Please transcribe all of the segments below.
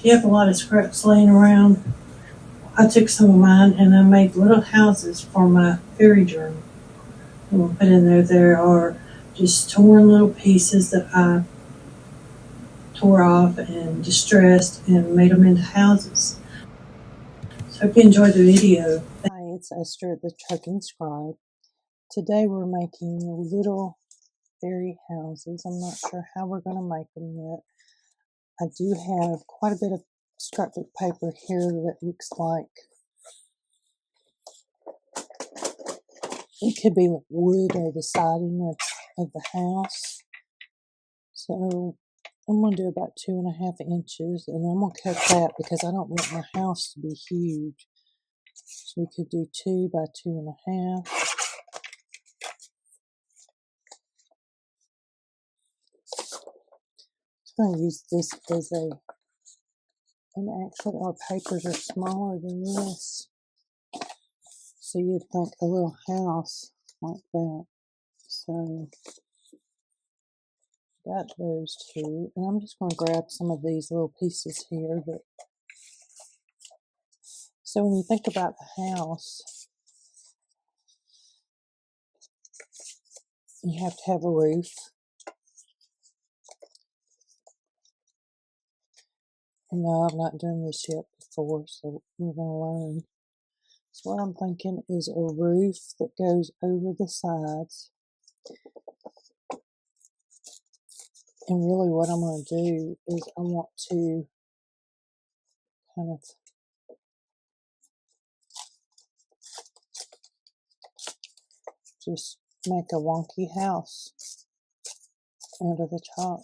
you have a lot of scraps laying around, I took some of mine and I made little houses for my fairy journal. And we'll put in there are just torn little pieces that I tore off and distressed and made them into houses. So I hope you enjoyed the video. Hi, it's Esther, the Trucking Scribe. Today we're making little fairy houses. I'm not sure how we're going to make them yet. I do have quite a bit of scrapbook paper here that looks like it could be like wood or the siding of the house. So I'm going to do about 2.5 inches, and I'm going to cut that because I don't want my house to be huge. So we could do 2 by 2.5. I'm going to use this as and actually our papers are smaller than this. So you'd think a little house like that. So got those two. And I'm just going to grab some of these little pieces here. So when you think about the house, you have to have a roof. And no, I've not done this yet before, so we're going to learn. So what I'm thinking is a roof that goes over the sides. And really what I'm going to do is I want to kind of just make a wonky house out of the top.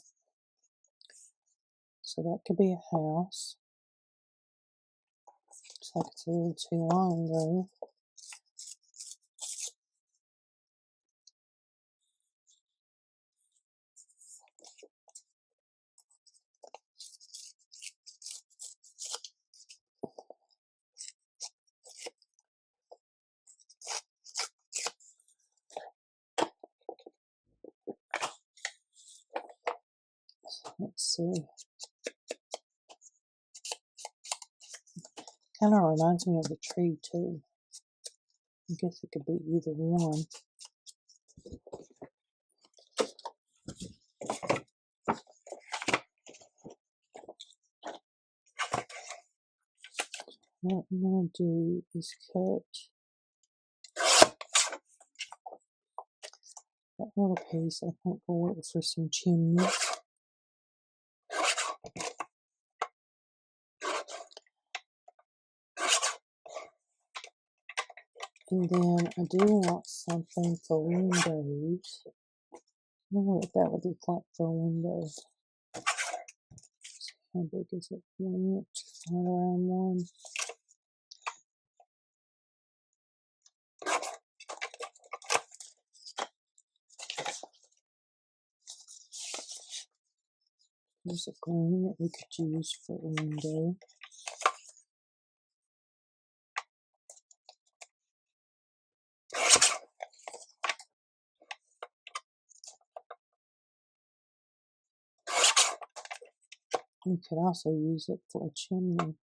So that could be a house. Looks like it's a little too long though. Let's see. Kind of reminds me of a tree too. I guess it could be either one. What I'm going to do is cut that little piece. I think will work for some chimneys. And then I do want something for windows. I don't know what that would look like for a window. How big is it? 1 inch, right around 1. There's a green that we could use for a window. We could also use it for a chimney.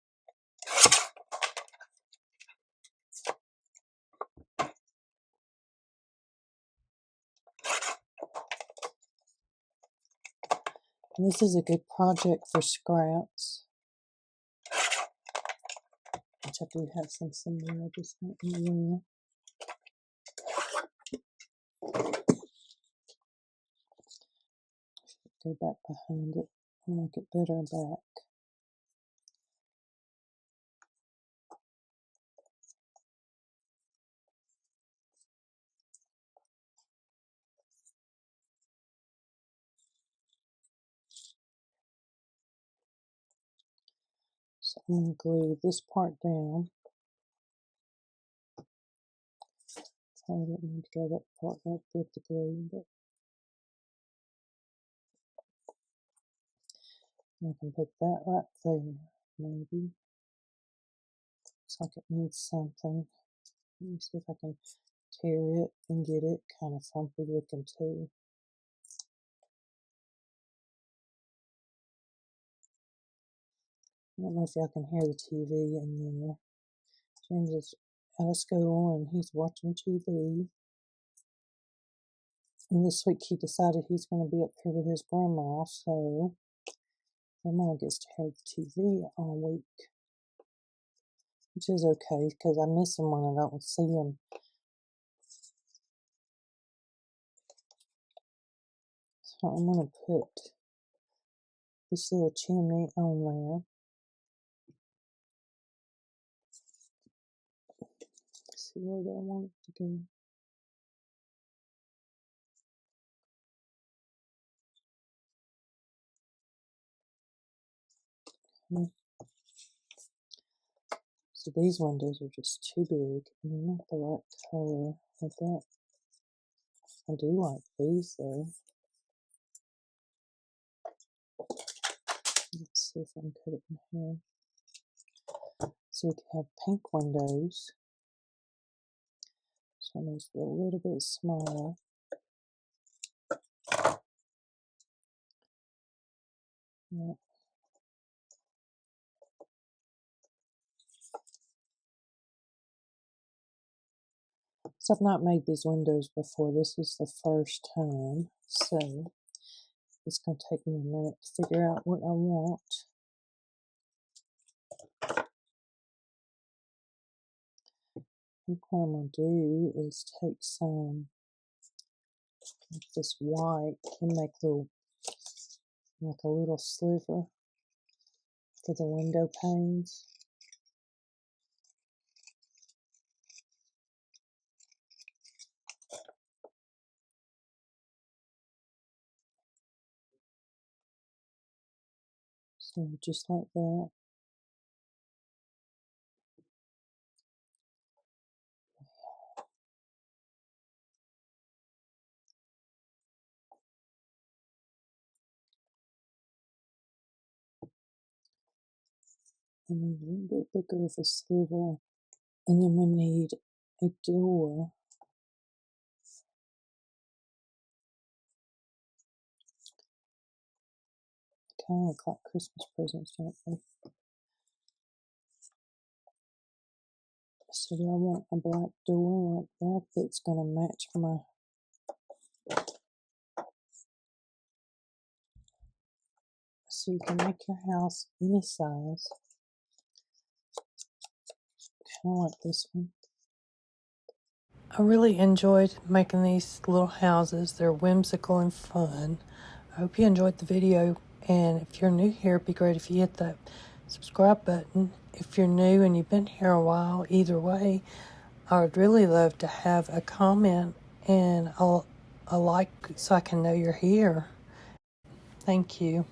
And this is a good project for scraps, which I do have some somewhere. I just don't know where. Go back behind it and make it better back. So I'm going to glue this part down. I don't need to go that part up with the glue, but I can put that right there, maybe. Looks like it needs something. Let me see if I can tear it and get it kind of frumpy looking too. I don't know if y'all can hear the TV in there. James is out of school and he's watching TV. And this week he decided he's going to be up here with his grandma, so grandma gets to hear the TV all week, which is okay because I miss him when I don't see him. So I'm going to put this little chimney on there. Let's see where do I want it to go. So these windows are just too big and they're not the right color with that. I do like these though. Let's see if I can cut it in here. So we can have pink windows. So it makes it a little bit smaller. Yeah. So I've not made these windows before. This is the first time. So it's going to take me a minute to figure out what I want. I think what I'm going to do is take some of this white and make like a little sliver for the window panes. So just like that. And then a little bit bigger of a sliver. And then we need a door. Kind of look like Christmas presents, don't they? So do I want a black door like that that's going to match my... So you can make your house any size. Kind of like this one. I really enjoyed making these little houses. They're whimsical and fun. I hope you enjoyed the video. And if you're new here, it'd be great if you hit that subscribe button. If you're new and you've been here a while, either way, I would really love to have a comment and a like so I can know you're here. Thank you.